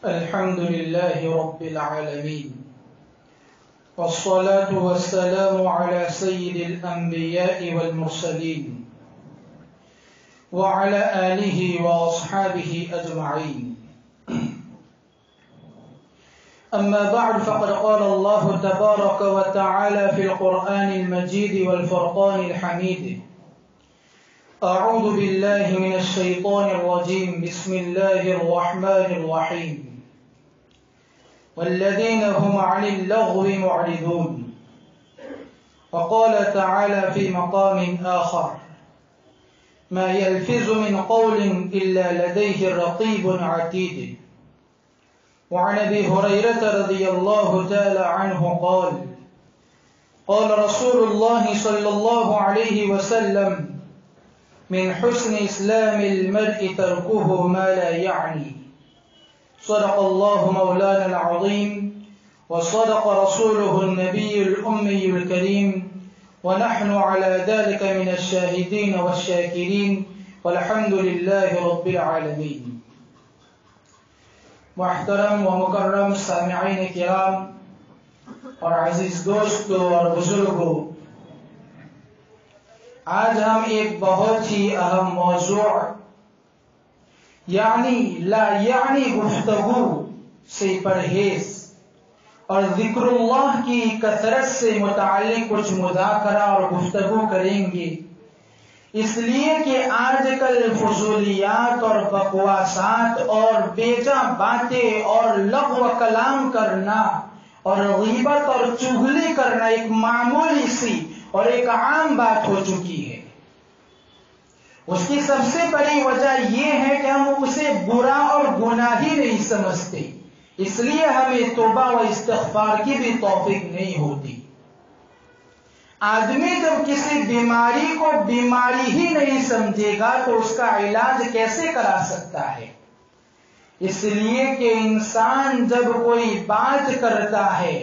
الحمد لله رب العالمين، والصلاة والسلام على سيد الأنبياء والمرسلين وعلى آله وأصحابه أجمعين. أما بعد، فقد قال الله تبارك وتعالى في القرآن المجيد والفرقان الحميد: أعوذ بالله من الشيطان الرجيم، بسم الله الرحمن الرحيم. والذين هم عن اللغو معرضون. وقال تعالى في مقام آخر: ما يلفظ من قول إلا لديه رقيب عتيد. وعن أبي هريرة رضي الله تعالى عنه قال: قال رسول الله صلى الله عليه وسلم: من حسن إسلام المرء تركه ما لا يعني. صدق الله مولانا العظيم، وصدق رسوله النبي الأمي الكريم، ونحن على ذلك من الشاهدين والشاكرين، والحمد لله رب العالمين. محترم و مکرم سامعین کرام اور عزیز دوستوں اور بزرگوں، آج ہم ایک بہت ہی اہم موضوع یعنی لا یعنی گفتگو سے پرہیز اور ذکر اللہ کی کثرت سے متعلق کچھ مذاکرہ اور گفتگو کریں گے، اس لیے کہ آج کل فضولیات اور بکواسات اور بیجا باتیں اور لغو کلام کرنا اور غیبت اور چغلی کرنا ایک معمولی سی اور ایک عام بات ہو چکی ہے۔ اس کی سب سے بڑی وجہ یہ ہے کہ ہم اسے برا اور گناہ ہی نہیں سمجھتے، اس لیے ہمیں توبہ و استغفار کی بھی توفیق نہیں ہوتی۔ آدمی جب کسی بیماری کو بیماری ہی نہیں سمجھے گا تو اس کا علاج کیسے کرا سکتا ہے؟ اس لیے کہ انسان جب کوئی بات کرتا ہے،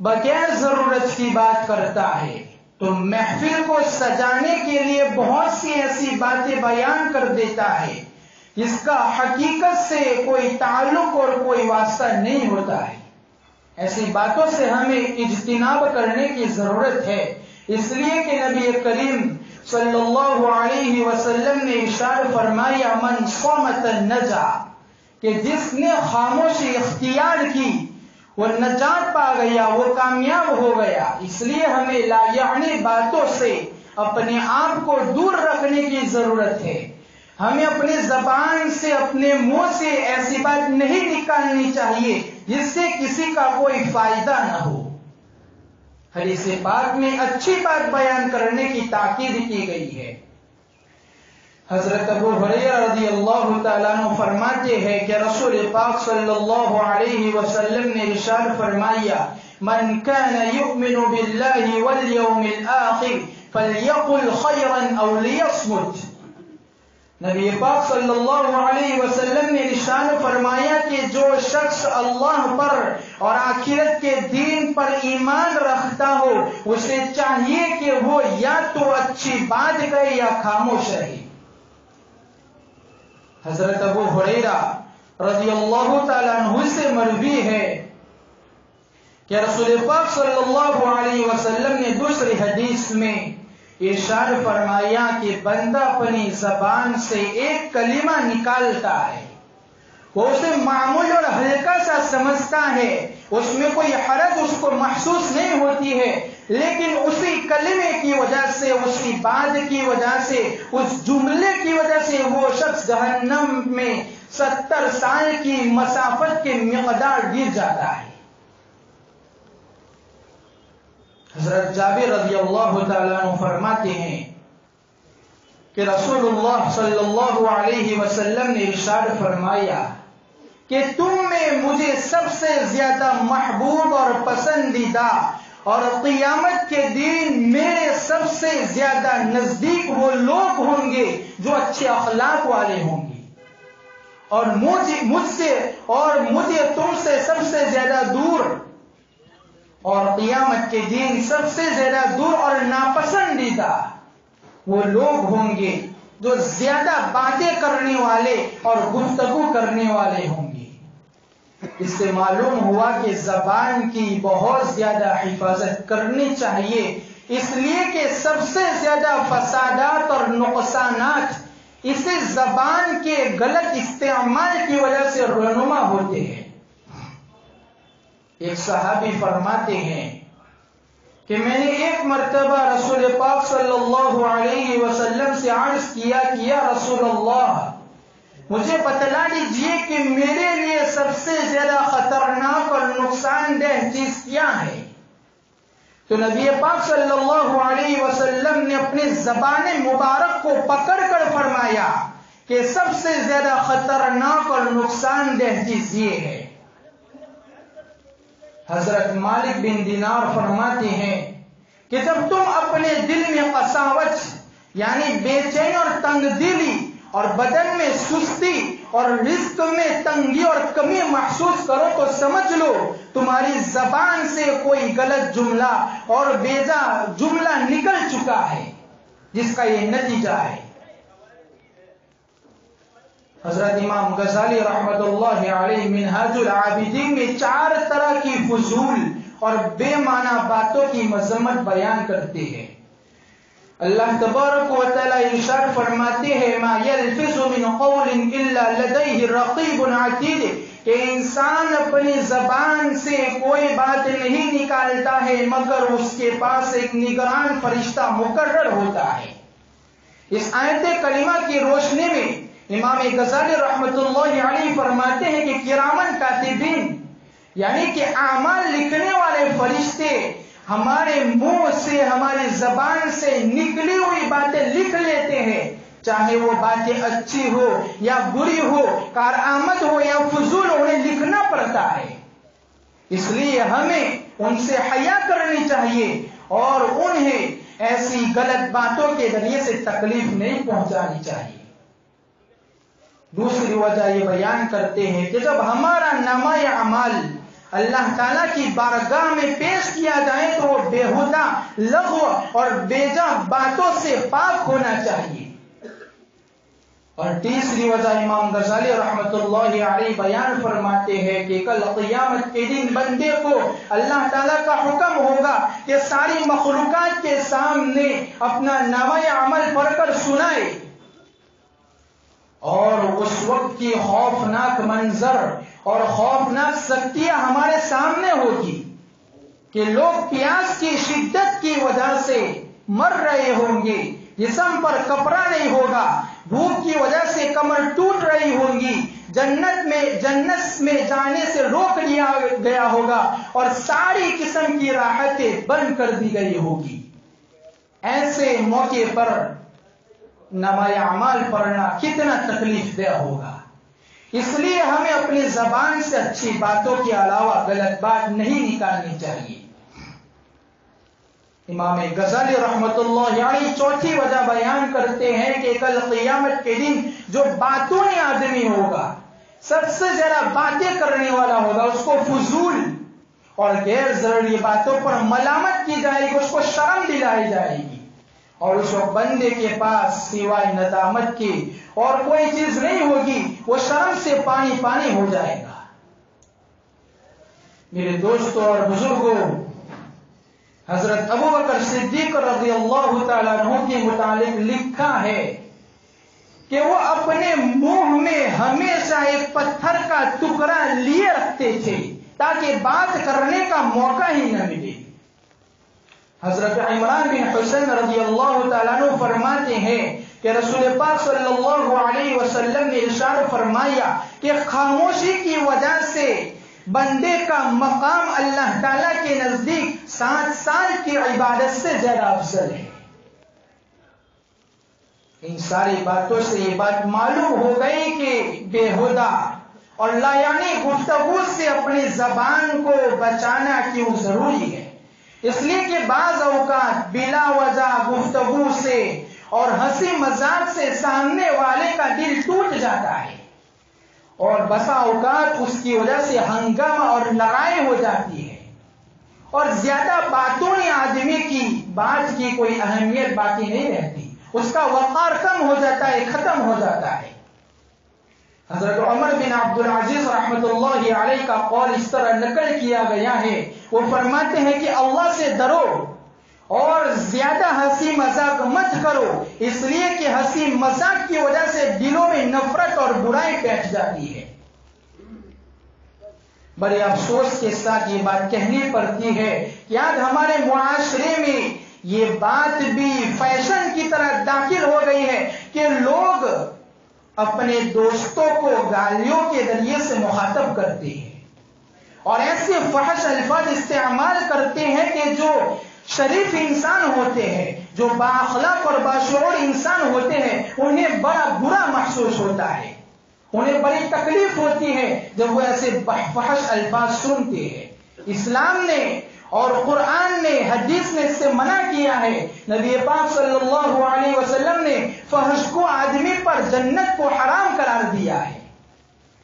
بغیر ضرورت کی بات کرتا ہے، تو محفل کو سجانے کے لیے بہت سی ایسی باتیں بیان کر دیتا ہے جس کا حقیقت سے کوئی تعلق اور کوئی واسطہ نہیں ہوتا ہے۔ ایسی باتوں سے ہمیں اجتناب کرنے کی ضرورت ہے، اس لیے کہ نبی کریم صلی اللہ علیہ وسلم نے ارشاد فرمایا: من صامت النجا، کہ جس نے خاموشی اختیار کی وہ نجات پا گیا، وہ کامیاب ہو گیا۔ اس لیے ہمیں لا یعنی باتوں سے اپنے آپ کو دور رکھنے کی ضرورت ہے۔ ہمیں اپنی زبان سے، اپنے منہ سے ایسی بات نہیں نکالنی چاہیے جس سے کسی کا کوئی فائدہ نہ ہو۔ حدیث پاک میں اچھی بات بیان کرنے کی تاکید کی گئی ہے۔ حضرت ابو ہریرہ رضی اللہ تعالیٰ عنہ فرماتے ہیں کہ رسول پاک صلی اللہ علیہ وسلم نے ارشاد فرمایا: من كان يؤمن بالله واليوم الآخر فليقل خيرا أو ليصمت۔ نبی پاک صلی اللہ علیہ وسلم نے ارشاد فرمایا کہ جو شخص اللہ پر اور آخرت کے دین پر ایمان رکھتا ہو، اسے چاہیے کہ وہ یا تو اچھی بات کہے یا خاموش رہے۔ حضرت ابو ہریرہ رضی اللہ تعالیٰ عنہ سے مروی ہے کہ رسول پاک صلی اللہ علیہ وسلم نے دوسری حدیث میں ارشاد فرمایا کہ بندہ اپنی زبان سے ایک کلمہ نکالتا ہے، وہ اسے معمول اور ہلکا سا سمجھتا ہے، اس میں کوئی حرج اس کو محسوس نہیں ہوتی ہے، لیکن اسی کلمے کی وجہ سے، اسی بات کی وجہ سے، اس جملے کی وجہ سے وہ شخص جہنم میں 70 سال کی مسافت کے مقدار گر جاتا ہے۔ حضرت جابر رضی اللہ تعالیٰ عنہ فرماتے ہیں کہ رسول اللہ صلی اللہ علیہ وسلم نے ارشاد فرمایا کہ تم میں مجھے سب سے زیادہ محبوب اور پسندیدہ اور قیامت کے دن میرے سب سے زیادہ نزدیک وہ لوگ ہوں گے جو اچھے اخلاق والے ہوں گے، اور مجھے تم سے سب سے زیادہ دور اور قیامت کے دن سب سے زیادہ دور اور ناپسندیدہ وہ لوگ ہوں گے جو زیادہ باتیں کرنے والے اور گفتگو کرنے والے ہوں گے۔ اس سے معلوم ہوا کہ زبان کی بہت زیادہ حفاظت کرنی چاہیے، اس لیے کہ سب سے زیادہ فسادات اور نقصانات اسی زبان کے غلط استعمال کی وجہ سے رونما ہوتے ہیں۔ ایک صحابی فرماتے ہیں کہ میں نے ایک مرتبہ رسول پاک صلی اللہ علیہ وسلم سے عرض کیا کہ یا رسول اللہ، مجھے بتلا دیجئے کہ میرے لیے سب سے زیادہ خطرناک اور نقصان دہ چیز کیا ہے؟ تو نبی پاک صلی اللہ علیہ وسلم نے اپنی زبان مبارک کو پکڑ کر فرمایا کہ سب سے زیادہ خطرناک اور نقصان دہ چیز یہ ہے۔ حضرت مالک بن دینار فرماتے ہیں کہ جب تم اپنے دل میں قساوت یعنی بے چینی اور تنگ دلی اور بدن میں سستی اور رزق میں تنگی اور کمی محسوس کرو تو سمجھ لو تمہاری زبان سے کوئی غلط جملہ اور بیجا جملہ نکل چکا ہے، جس کا یہ نتیجہ ہے۔ حضرت امام غزالی رحمت اللہ علیہ منہاج العابدین میں 4 طرح کی فضول اور بے معنی باتوں کی مذمت بیان کرتے ہیں۔ اللہ تبارک و تعالی ارشاد فرماتے ہیں ما یلفظ من قول الا لدیہ رقیب عتید، کہ انسان اپنی زبان سے کوئی بات نہیں نکالتا ہے مگر اس کے پاس ایک نگران فرشتہ مقرر ہوتا ہے۔ اس آیت کریمہ کی روشنی میں امام غزالی رحمت اللہ علیہ فرماتے ہیں کہ کرامن کاتبین یعنی کہ اعمال لکھنے والے فرشتے ہمارے منہ سے ہماری زبان سے نکلی ہوئی باتیں لکھ لیتے ہیں، چاہے وہ باتیں اچھی ہو یا بری ہو، کارآمد ہو یا فضول ہو، انہیں لکھنا پڑتا ہے۔ اس لیے ہمیں ان سے حیا کرنی چاہیے اور انہیں ایسی غلط باتوں کے ذریعے سے تکلیف نہیں پہنچانی چاہیے۔ دوسری وجہ یہ بیان کرتے ہیں کہ جب ہمارا نامہ اعمال اللہ تعالیٰ کی بارگاہ میں پیش کیا جائے تو وہ بےہودہ لغو اور بیجا باتوں سے پاک ہونا چاہیے۔ اور تیسری وجہ امام غزالی رحمت اللہ علیہ بیان فرماتے ہیں کہ کل قیامت کے دن بندے کو اللہ تعالیٰ کا حکم ہوگا کہ ساری مخلوقات کے سامنے اپنا نامہ عمل پڑھ کر سنائے، اور اس وقت کی خوفناک منظر اور خوفناک سختیاں ہمارے سامنے ہوگی کہ لوگ پیاس کی شدت کی وجہ سے مر رہے ہوں گے، جسم پر کپڑا نہیں ہوگا، بھوک کی وجہ سے کمر ٹوٹ رہی ہوں گی، جنت میں جانے سے روک لیا گیا ہوگا اور ساری قسم کی راحتیں بند کر دی گئی ہوگی۔ ایسے موقع پر نامہ اعمال پڑھنا کتنا تکلیف دہ ہوگا۔ اس لیے ہمیں اپنی زبان سے اچھی باتوں کے علاوہ غلط بات نہیں نکالنی چاہیے۔ امام غزالی رحمت اللہ علیہ چوتھی وجہ بیان کرتے ہیں کہ کل قیامت کے دن جو باتونی آدمی ہوگا، سب سے زیادہ باتیں کرنے والا ہوگا، اس کو فضول اور غیر ضروری باتوں پر ملامت کی جائے گی، اس کو شرم دلائی جائے گی، اور اس وقت بندے کے پاس سوائے ندامت کی اور کوئی چیز نہیں ہوگی، وہ شرم سے پانی پانی ہو جائے گا۔ میرے دوستوں اور بزرگوں، حضرت ابو بکر صدیق رضی اللہ تعالیٰ عنہ کے متعلق لکھا ہے کہ وہ اپنے منہ میں ہمیشہ ایک پتھر کا ٹکڑا لیے رکھتے تھے تاکہ بات کرنے کا موقع ہی نہ ملے۔ حضرت عمران بن حسین رضی اللہ تعالیٰ عنہ فرماتے ہیں کہ رسول پاک صلی اللہ علیہ وسلم نے ارشاد فرمایا کہ خاموشی کی وجہ سے بندے کا مقام اللہ تعالیٰ کے نزدیک 7 سال کی عبادت سے زیادہ افضل ہے۔ ان ساری باتوں سے یہ بات معلوم ہو گئی کہ بےہودہ اور لا یعنی گفتگو سے اپنی زبان کو بچانا کیوں ضروری ہے۔ اس لیے کہ بعض اوقات بلا وجہ گفتگو سے اور ہنسی مذاق سے سامنے والے کا دل ٹوٹ جاتا ہے، اور بسا اوقات اس کی وجہ سے ہنگامہ اور لڑائی ہو جاتی ہے، اور زیادہ باتوں نے آدمی کی بات کی کوئی اہمیت باقی نہیں رہتی، اس کا وقار کم ہو جاتا ہے، ختم ہو جاتا ہے۔ حضرت عمر بن عبد العزیز رحمت اللہ علیہ کا قول اس طرح نقل کیا گیا ہے، وہ فرماتے ہیں کہ اللہ سے ڈرو اور زیادہ ہنسی مذاق مت کرو، اس لیے کہ ہنسی مذاق کی وجہ سے دلوں میں نفرت اور برائی بیٹھ جاتی ہے۔ بڑے افسوس کے ساتھ یہ بات کہنی پڑتی ہے کہ آج ہمارے معاشرے میں یہ بات بھی فیشن کی طرح داخل ہو گئی ہے کہ لوگ اپنے دوستوں کو گالیوں کے ذریعے سے مخاطب کرتے ہیں اور ایسے فحش الفاظ استعمال کرتے ہیں کہ جو شریف انسان ہوتے ہیں، جو بااخلاق اور باشعور انسان ہوتے ہیں، انہیں بڑا برا محسوس ہوتا ہے، انہیں بڑی تکلیف ہوتی ہے جب وہ ایسے فحش الفاظ سنتے ہیں۔ اسلام نے اور قرآن نے، حدیث نے اس سے منع کیا ہے۔ نبی پاک صلی اللہ علیہ وسلم نے فحش کو آدمی پر جنت کو حرام قرار دیا ہے۔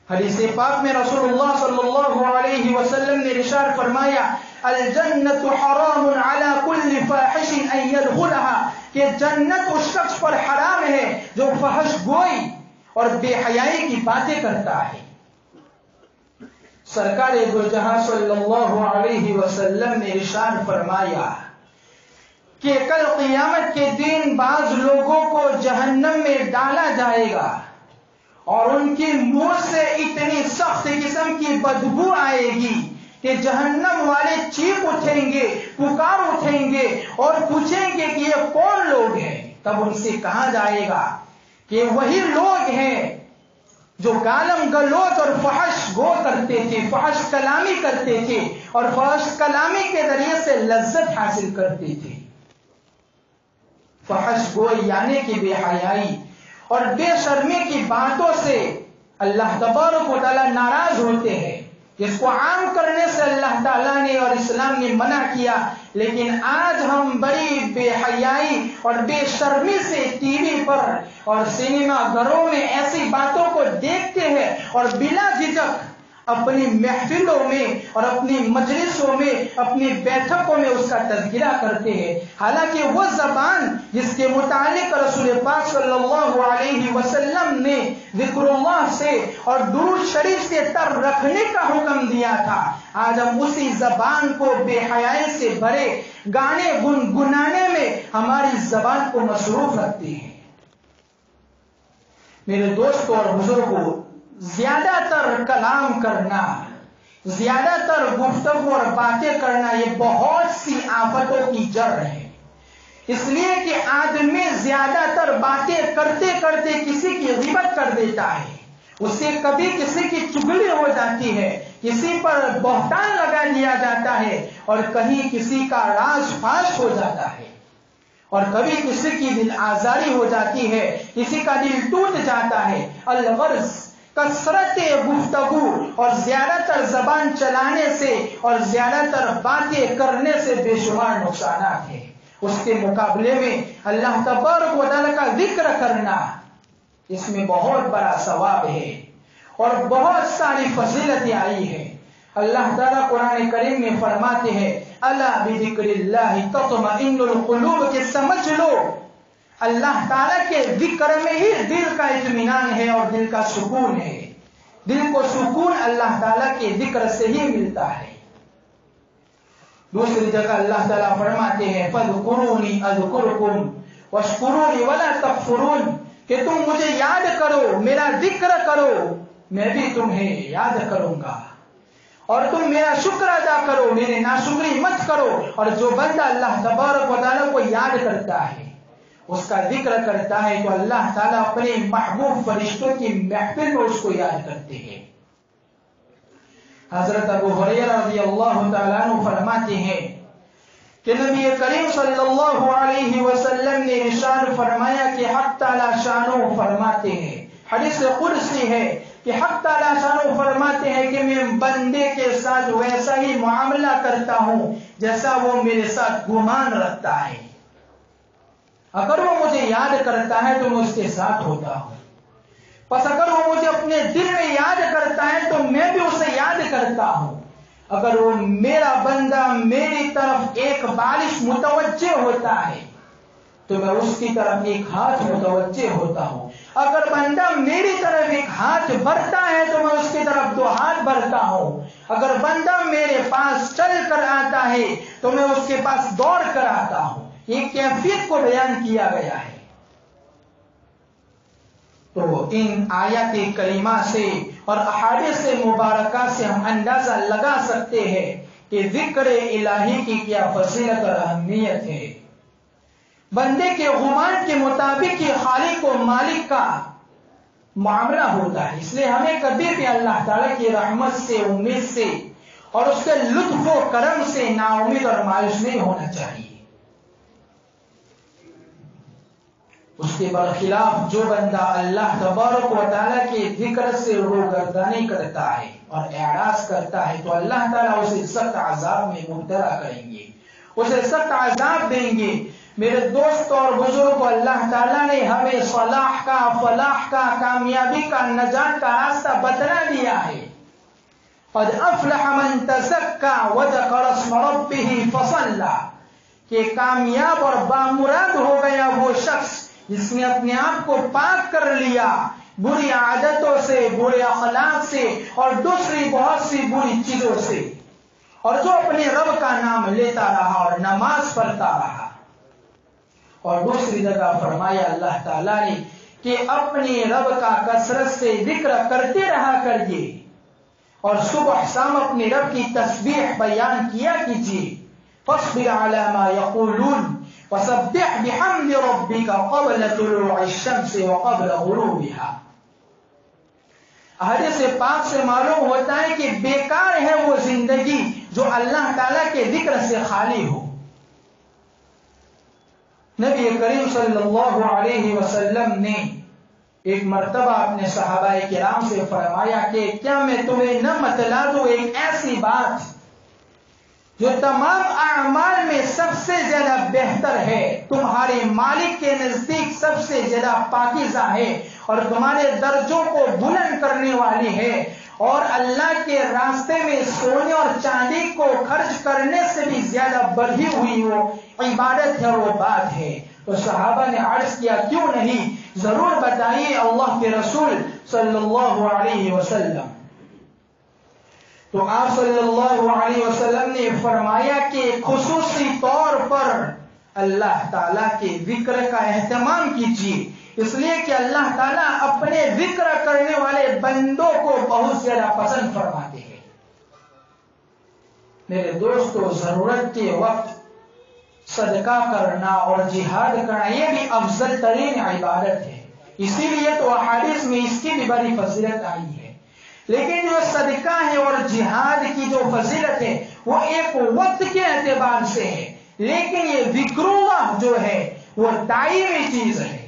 حدیث پاک میں رسول اللہ صلی اللہ علیہ وسلم نے ارشاد فرمایا، الجنت حرام علی کل فاحش ان یدخلها، کہ جنت اس شخص پر حرام ہے جو فحش گوئی اور بے حیائی کی باتیں کرتا ہے۔ سرکار دو جہاں صلی اللہ علیہ وسلم نے ارشاد فرمایا کہ کل قیامت کے دن بعض لوگوں کو جہنم میں ڈالا جائے گا اور ان کی منہ سے اتنی سخت قسم کی بدبو آئے گی کہ جہنم والے چیخ اٹھیں گے، پکار اٹھیں گے اور پوچھیں گے کہ یہ کون لوگ ہیں۔ تب ان سے کہا جائے گا کہ وہی لوگ ہیں جو گالم گلوچ اور فحش گو کرتے تھے، فحش کلامی کرتے تھے اور فحش کلامی کے ذریعے سے لذت حاصل کرتے تھے۔ فحش گوئی یعنی کہ بے حیائی اور بے شرمی کی باتوں سے اللہ تبارک و تعالیٰ ناراض ہوتے ہیں، جس کو عام کرنے سے اللہ تعالیٰ نے اور اسلام نے منع کیا، لیکن آج ہم بڑی بے حیائی اور بے شرمی سے ٹی وی پر اور سینما گھروں میں ایسی باتوں کو دیکھتے ہیں اور بلا جھجک اپنی محفلوں میں اور اپنی مجلسوں میں، اپنی بیٹھکوں میں اس کا تذکرہ کرتے ہیں، حالانکہ وہ زبان جس کے متعلق رسول پاک صلی اللہ علیہ وسلم نے ذکر اللہ سے اور درود شریف سے تر رکھنے کا حکم دیا تھا، آج ہم اسی زبان کو بے حیائی سے بھرے گانے گنگنانے میں ہماری زبان کو مصروف رکھتے ہیں۔ میرے دوستوں اور بزرگوں، زیادہ تر کلام کرنا، زیادہ تر گفتگو اور باتیں کرنا یہ بہت سی آفتوں کی جڑ ہے، اس لیے کہ آدمی زیادہ تر باتیں کرتے کرتے کسی کی غیبت کر دیتا ہے، اس سے کبھی کسی کی چغلی ہو جاتی ہے، کسی پر بہتان لگا دیا جاتا ہے اور کہیں کسی کا راز فاش ہو جاتا ہے اور کبھی کسی کی دل آزاری ہو جاتی ہے، کسی کا دل ٹوٹ جاتا ہے۔ الغرض کثرت گفتگو اور زیادہ تر زبان چلانے سے اور زیادہ تر باتیں کرنے سے بے شمار نقصانات ہیں، اس کے مقابلے میں اللہ تبارک و تعالیٰ کا ذکر کرنا، اس میں بہت بڑا ثواب ہے اور بہت ساری فضیلتیں آئی ہیں۔ اللہ تعالیٰ قرآن کریم میں فرماتے ہیں، الا بذکر اللہ تطمئن القلوب، کہ سمجھ لو اللہ تعالیٰ کے ذکر میں ہی دل کا اطمینان ہے اور دل کا سکون ہے، دل کو سکون اللہ تعالیٰ کے ذکر سے ہی ملتا ہے۔ دوسری جگہ اللہ تعالیٰ فرماتے ہیں، فاذکرونی اذکرکم واشکرونی ولا تکفرون، کہ تم مجھے یاد کرو، میرا ذکر کرو، میں بھی تمہیں یاد کروں گا، اور تم میرا شکر ادا کرو، میرے ناشکری مت کرو۔ اور جو بندہ اللہ تبارک و تعالیٰ کو یاد کرتا ہے، اس کا ذکر کرتا ہے، تو اللہ تعالیٰ اپنے محبوب فرشتوں کی محفل میں اس کو یاد کرتے ہیں۔ حضرت ابو ہریرہ رضی اللہ تعالیٰ عنہ فرماتے ہیں کہ نبی کریم صلی اللہ علیہ وسلم نے ارشاد فرمایا کہ حق تعالیٰ شانہ فرماتے ہیں، حدیث قدسی ہے کہ حق تعالیٰ شانہ فرماتے ہیں کہ میں بندے کے ساتھ ویسا ہی معاملہ کرتا ہوں جیسا وہ میرے ساتھ گمان رکھتا ہے، اگر وہ مجھے یاد کرتا ہے تو میں اس کے ساتھ ہوتا ہوں، پس اگر وہ مجھے اپنے دل میں یاد کرتا ہے تو میں بھی اسے یاد کرتا ہوں، اگر وہ میرا بندہ میری طرف ایک بالش متوجہ ہوتا ہے تو میں اس کی طرف ایک ہاتھ متوجہ ہوتا ہوں. اگر بندہ میری طرف ایک ہاتھ بڑھتا ہے تو میں اس کی طرف 2 ہاتھ بڑھتا ہوں. اگر بندہ میرے پاس چل کر آتا ہے تو میں اس کے پاس دوڑ کر آتا ہوں. یہ کیفیت کو بیان کیا گیا ہے. تو ان آیات کریمہ سے اور احادیث مبارکہ سے ہم اندازہ لگا سکتے ہیں کہ ذکر الہی کی کیا فضیلت اور اہمیت ہے. بندے کے گمان کے مطابق یہ خالق و مالک کا معاملہ ہوتا ہے. اس لیے ہمیں کبھی بھی اللہ تعالیٰ کی رحمت سے، امید سے اور اس کے لطف و کرم سے نا امید اور مایوس نہیں ہونا چاہیے. اس کے برخلاف جو بندہ اللہ تبارک و تعالیٰ کے ذکر سے روگردانی کرتا ہے اور اعراض کرتا ہے تو اللہ تعالیٰ اسے سخت عذاب میں مبتلا کریں گے، اسے سخت عذاب دیں گے. میرے دوست اور بزرگوں، اللہ تعالیٰ نے ہمیں صلاح کا، فلاح کا، کامیابی کا، نجات کا راستہ بتلا دیا ہے. قد افلح من تزکا وذکر اسم ربہ فصلی، کہ کامیاب اور بامراد ہو گیا وہ شخص جس نے اپنے آپ کو پاک کر لیا بری عادتوں سے، برے اخلاق سے اور دوسری بہت سی بری چیزوں سے، اور جو اپنے رب کا نام لیتا رہا اور نماز پڑھتا رہا. اور دوسری جگہ فرمایا اللہ تعالیٰ نے کہ اپنے رب کا کثرت سے ذکر کرتے رہا کریے اور صبح شام اپنے رب کی تسبیح بیان کیا کیجیے. فاصبر علی ما یقولون وسبح بحمد ربک قبل طلوع الشمس وقبل غروبها. حدیث پاک سے معلوم ہوتا ہے کہ بیکار ہے وہ زندگی جو اللہ تعالیٰ کے ذکر سے خالی ہو. نبی کریم صلی اللہ علیہ وسلم نے ایک مرتبہ اپنے صحابہ کرام سے فرمایا کہ کیا میں تمہیں نہ بتلا دوں ایک ایسی بات جو تمام اعمال میں سب سے زیادہ بہتر ہے، تمہارے مالک کے نزدیک سب سے زیادہ پاکیزہ ہے اور تمہارے درجوں کو بلند کرنے والی ہے، اور اللہ کے راستے میں سونے اور چاندی کو خرچ کرنے سے بھی زیادہ بڑھی ہوئی وہ عبادت ہے، وہ بات ہے. تو صحابہ نے عرض کیا کیوں نہیں، ضرور بتائیے اللہ کے رسول صلی اللہ علیہ وسلم. تو آپ صلی اللہ علیہ وسلم نے فرمایا کہ خصوصی طور پر اللہ تعالیٰ کے ذکر کا اہتمام کیجیے، اس لیے کہ اللہ تعالیٰ اپنے ذکر کرنے والے بندوں کو بہت زیادہ پسند فرماتے ہیں. میرے دوستو، ضرورت کے وقت صدقہ کرنا اور جہاد کرنا یہ بھی افضل ترین عبادت ہے. اسی لیے تو احادیث میں اس کی بھی بڑی فضیلت آئی ہے. لیکن جو صدقہ ہے اور جہاد کی جو فضیلت ہے وہ ایک وقت کے اعتبار سے ہے، لیکن یہ ذکر اللہ جو ہے وہ دائمی چیز ہے.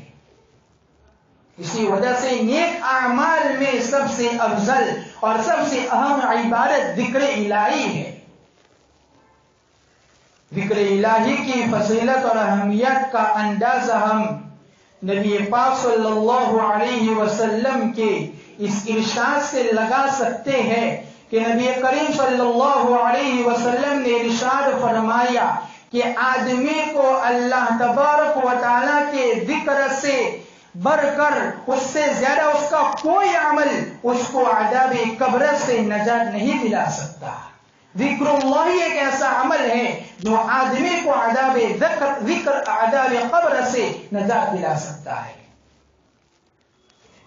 اسی وجہ سے نیک اعمال میں سب سے افضل اور سب سے اہم عبادت ذکر الہی ہے. ذکر الہی کی فضیلت اور اہمیت کا اندازہ ہم نبی پاک صلی اللہ علیہ وسلم کے اس ارشاد سے لگا سکتے ہیں کہ نبی کریم صلی اللہ علیہ وسلم نے ارشاد فرمایا کہ آدمی کو اللہ تبارک و تعالیٰ کے ذکر سے بڑھ کر، اس سے زیادہ اس کا کوئی عمل اس کو عذاب قبر سے نجات نہیں دلا سکتا. ذکر اللہ ایک ایسا عمل ہے جو آدمی کو عذاب قبر سے نجات دلا سکتا ہے.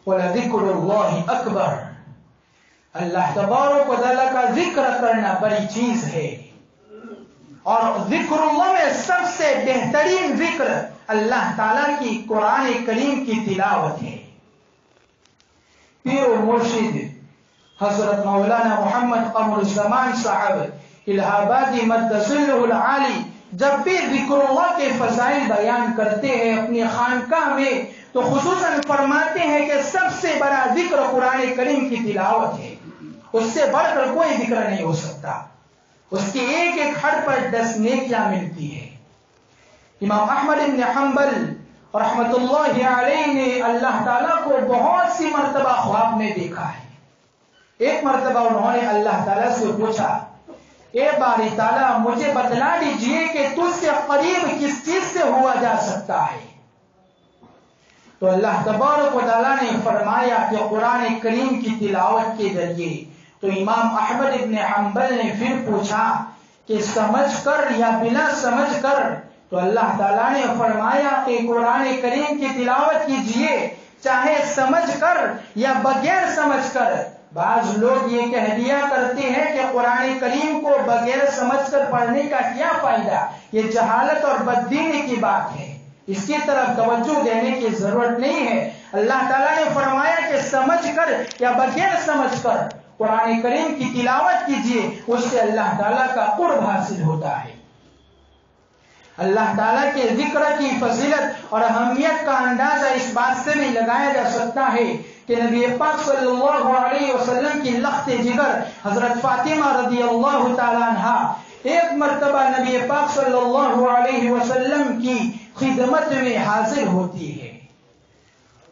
وَلَذِكْرُ اللَّهِ أَكْبَرُ، اللہ تبارک و تعالیٰ کا ذکر کرنا بڑی چیز ہے، اور ذکر اللہ میں سب سے بہترین ذکر اللہ تعالیٰ کی قرآن کریم کی تلاوت ہے. پیر و مرشد حضرت مولانا محمد قمر الزمان صاحب الہ آبادی مد ظلہ العالی جب بھی ذکر اللہ کے فضائل بیان کرتے ہیں اپنی خانقاہ میں تو خصوصاً فرماتے ہیں کہ سب سے بڑا ذکر قرآن کریم کی تلاوت ہے. اس سے بڑھ کر کوئی ذکر نہیں ہو سکتا. اس کے ایک ایک حرف پر 10 نیکیاں ملتی ہے. امام احمد بن حنبل رحمت اللہ علیہ نے اللہ تعالیٰ کو بہت سی مرتبہ خواب میں دیکھا ہے. ایک مرتبہ انہوں نے اللہ تعالیٰ سے پوچھا، اے باری تعالیٰ مجھے بتلا دیجئے کہ تجھ سے قریب کس چیز سے ہوا جا سکتا ہے. تو اللہ تبارک و تعالیٰ نے فرمایا کہ قرآن کریم کی تلاوت کے ذریعے. تو امام احمد ابن حنبل نے پھر پوچھا کہ سمجھ کر یا بنا سمجھ کر؟ تو اللہ تعالیٰ نے فرمایا کہ قرآن کریم کی تلاوت کیجئے چاہے سمجھ کر یا بغیر سمجھ کر. بعض لوگ یہ کہہ دیا کرتے ہیں کہ قرآن کریم کو بغیر سمجھ کر پڑھنے کا کیا فائدہ، یہ جہالت اور بددینی کی بات ہے، اس کی طرف توجہ دینے کی ضرورت نہیں ہے. اللہ تعالیٰ نے فرمایا کہ سمجھ کر یا بغیر سمجھ کر قرآن کریم کی تلاوت کیجئے، اس سے اللہ تعالیٰ کا قرب حاصل ہوتا ہے. اللہ تعالیٰ کے ذکر کی فضیلت اور اہمیت کا اندازہ اس بات سے بھی لگایا جا سکتا ہے کہ نبی پاک صلی اللہ علیہ وسلم کی لخت جگر حضرت فاطمہ رضی اللہ تعالیٰ عنہ ایک مرتبہ نبی پاک صلی اللہ علیہ وسلم کی خدمت میں حاضر ہوتی ہے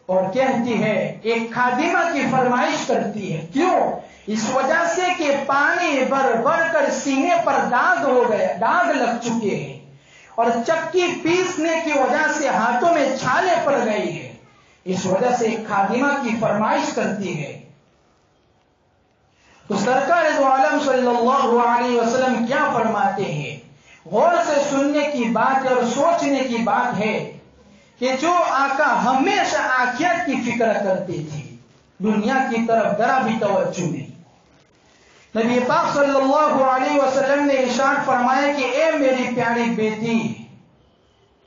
اور کہتی ہے، ایک خادمہ کی فرمائش کرتی ہے. کیوں؟ اس وجہ سے کہ پانی بھر بھر کر سینے پر داغ ہو گیا، داغ لگ چکے ہیں اور چکی پیسنے کی وجہ سے ہاتھوں میں چھالے پڑ گئی ہے. اس وجہ سے ایک خادمہ کی فرمائش کرتی ہے. تو سرکار دو عالم صلی اللہ علیہ وسلم کیا فرماتے ہیں؟ غور سے سننے کی بات اور سوچنے کی بات ہے کہ جو آقا ہمیشہ آخرت کی فکر کرتے تھے، دنیا کی طرف ذرا بھی توجہ نہیں. نبی پاک صلی اللہ علیہ وسلم نے ارشاد فرمایا کہ اے میری پیاری بیٹی،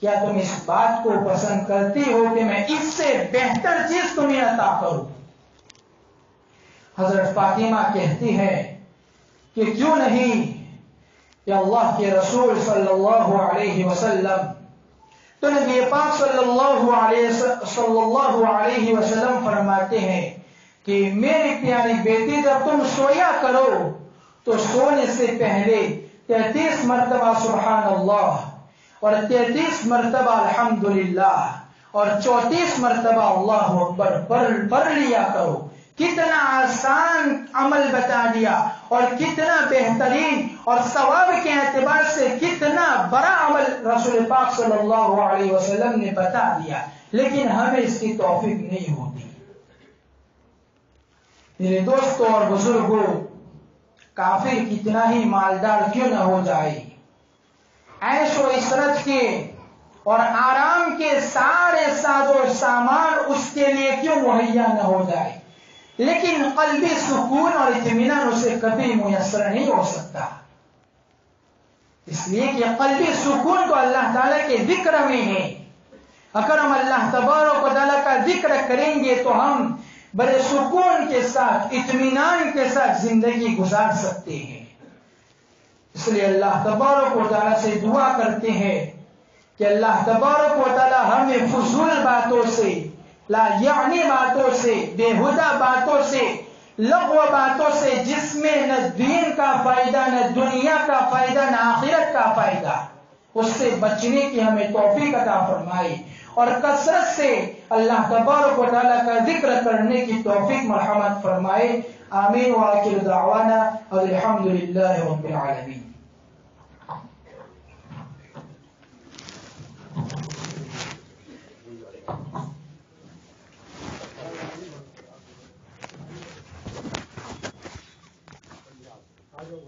کیا تم اس بات کو پسند کرتی ہو کہ میں اس سے بہتر چیز تمہیں عطا کروں؟ حضرت فاطمہ کہتی ہے کہ کیوں نہیں کہ اللہ کے رسول صلی اللہ علیہ وسلم. تو نبی پاک صلی اللہ علیہ وسلم فرماتے ہیں کہ میری پیاری بیٹی، جب تم سویا کرو تو سونے سے پہلے 33 مرتبہ سبحان اللہ اور 33 مرتبہ الحمدللہ اور 34 مرتبہ اللہ اکبر پڑھ لیا کرو. کتنا آسان عمل بتا دیا اور کتنا بہترین اور ثواب کے اعتبار سے کتنا بڑا عمل رسول پاک صلی اللہ علیہ وسلم نے بتا دیا، لیکن ہمیں اس کی توفیق نہیں ہوتی. میرے دوستوں اور بزرگوں، کافر کتنا ہی مالدار کیوں نہ ہو جائے، عیش و عشرت کے اور آرام کے سارے ساز و سامان اس کے لیے کیوں مہیا نہ ہو جائے، لیکن قلبی سکون اور اطمینان اسے کبھی میسر نہیں ہو سکتا. اس لیے کہ قلبی سکون تو اللہ تعالیٰ کے ذکر میں ہے. اگر ہم اللہ تبارک و تعالیٰ کا ذکر کریں گے تو ہم بڑے سکون کے ساتھ، اطمینان کے ساتھ زندگی گزار سکتے ہیں. اس لیے اللہ تبارک و تعالیٰ سے دعا کرتے ہیں کہ اللہ تبارک و تعالیٰ ہمیں فضول باتوں سے، لا یعنی باتوں سے، بےہودہ باتوں سے، لغو باتوں سے جس میں نہ دین کا فائدہ، نہ دنیا کا فائدہ، نہ آخرت کا فائدہ، اس سے بچنے کی ہمیں توفیق عطا فرمائے اور کثرت سے اللہ تبارک و تعالیٰ کا ذکر کرنے کی توفیق مرحمت فرمائے. آمین وآخر دعوانا الحمدللہ رب العالمین. I don't